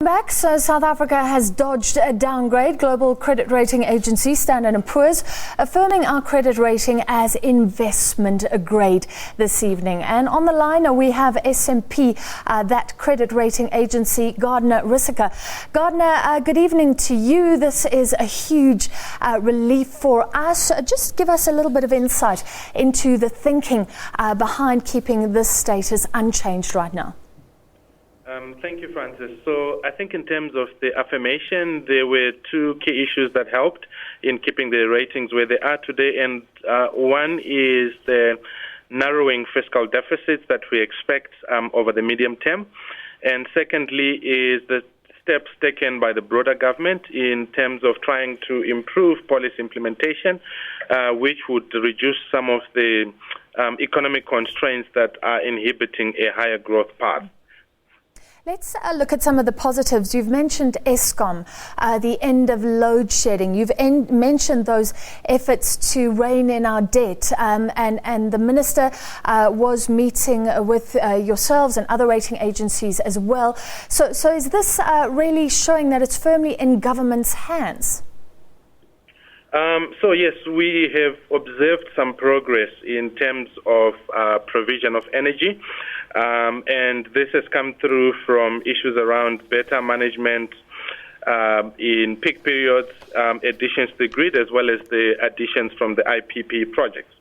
Back, so South Africa has dodged a downgrade. Global credit rating agency Standard & Poor's affirming our credit rating as investment grade this evening. And on the line we have S&P, that credit rating agency, Gardner Rusike. Gardner, good evening to you. This is a huge relief for us. Just give us a little bit of insight into the thinking behind keeping this status unchanged right now. Thank you, Francis. So I think in terms of the affirmation, there were two key issues that helped in keeping the ratings where they are today. And one is the narrowing fiscal deficits that we expect over the medium term. And secondly is the steps taken by the broader government in terms of trying to improve policy implementation, which would reduce some of the economic constraints that are inhibiting a higher growth path. Let's look at some of the positives. You've mentioned Eskom, the end of load shedding. You've mentioned those efforts to rein in our debt, and the minister was meeting with yourselves and other rating agencies as well. So is this really showing that it's firmly in government's hands? So yes, we have observed some progress in terms of provision of energy, and this has come through from issues around better management in peak periods, additions to the grid, as well as the additions from the IPP projects.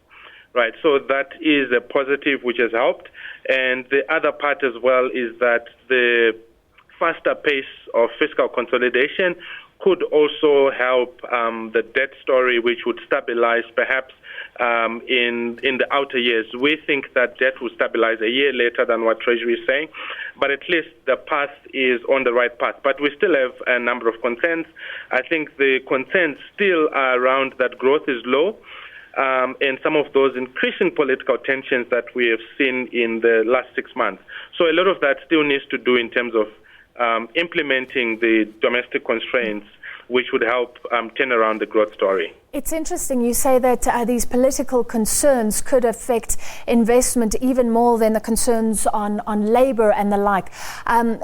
Right, so that is a positive which has helped, and the other part as well is that the faster pace of fiscal consolidation could also help the debt story, which would stabilize perhaps in the outer years. We think that debt will stabilize a year later than what Treasury is saying, but at least the path is on the right path. But we still have a number of concerns. I think the concerns still are around that growth is low, and some of those increasing political tensions that we have seen in the last 6 months. So a lot of that still needs to do in terms of implementing the domestic constraints, which would help turn around the growth story. It's interesting you say that these political concerns could affect investment even more than the concerns on labor and the like.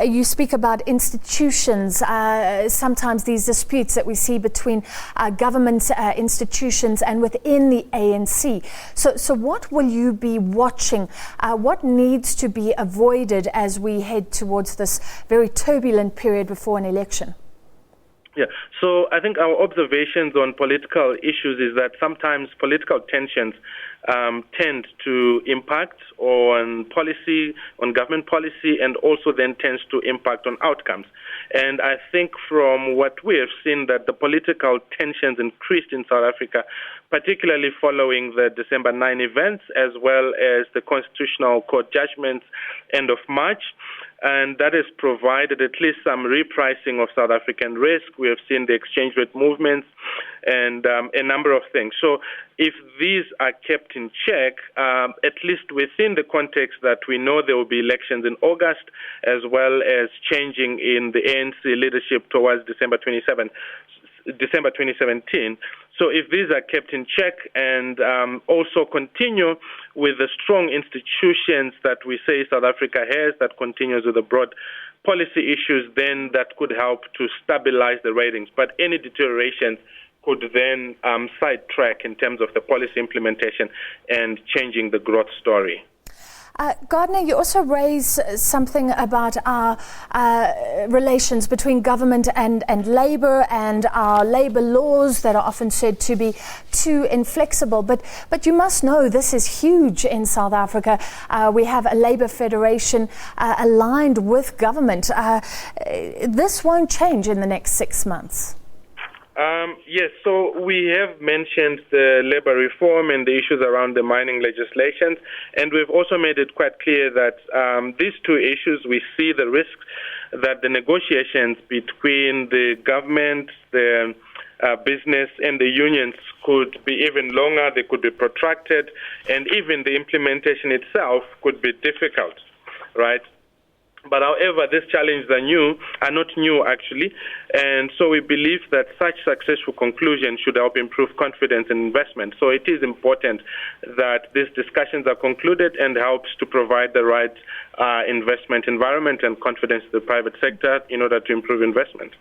You speak about institutions, sometimes these disputes that we see between government institutions and within the ANC. So what will you be watching? What needs to be avoided as we head towards this very turbulent period before an election? Yeah, so I think our observations on political issues is that sometimes political tensions tend to impact on policy, on government policy, and also then tends to impact on outcomes. And I think from what we have seen that the political tensions increased in South Africa, particularly following the December 9 events, as well as the Constitutional Court judgments end of March. And that has provided at least some repricing of South African risk. We have seen the exchange rate movements and a number of things. So if these are kept in check, at least within the context that we know there will be elections in August, as well as changing in the ANC leadership towards December 2017. So if these are kept in check and also continue with the strong institutions that we say South Africa has, that continues with the broad policy issues, then that could help to stabilize the ratings. But any deterioration could then sidetrack in terms of the policy implementation and changing the growth story. Gardner, you also raise something about our relations between government and labour and our labour laws that are often said to be too inflexible. But you must know this is huge in South Africa. We have a labour federation aligned with government. This won't change in the next 6 months. Yes, so we have mentioned the labor reform and the issues around the mining legislations, and we've also made it quite clear that these two issues, we see the risks that the negotiations between the government, the business and the unions could be even longer, they could be protracted, and even the implementation itself could be difficult, right? But however, these challenges are not new actually, and so we believe that such successful conclusion should help improve confidence in investment. So it is important that these discussions are concluded and helps to provide the right investment environment and confidence to the private sector in order to improve investment.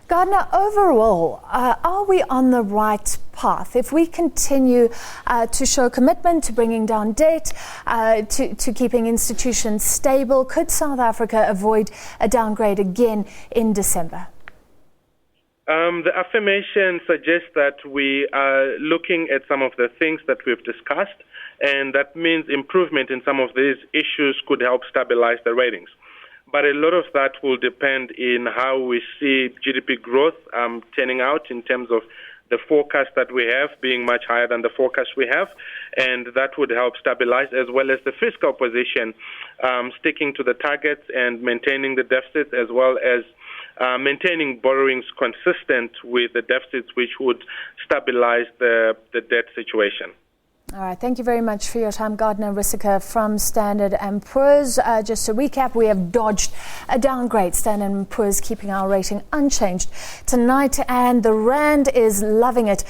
Gardner, overall, are we on the right path? If we continue to show commitment to bringing down debt, to keeping institutions stable, could South Africa avoid a downgrade again in December? The affirmation suggests that we are looking at some of the things that we've discussed, and that means improvement in some of these issues could help stabilize the ratings. But a lot of that will depend in how we see GDP growth turning out in terms of the forecast that we have being much higher than the forecast we have, and that would help stabilize, as well as the fiscal position, sticking to the targets and maintaining the deficits, as well as maintaining borrowings consistent with the deficits, which would stabilize the debt situation. All right, thank you very much for your time, Gardner Rusike from Standard & Poor's. Just to recap, we have dodged a downgrade. Standard & Poor's keeping our rating unchanged tonight, and the Rand is loving it.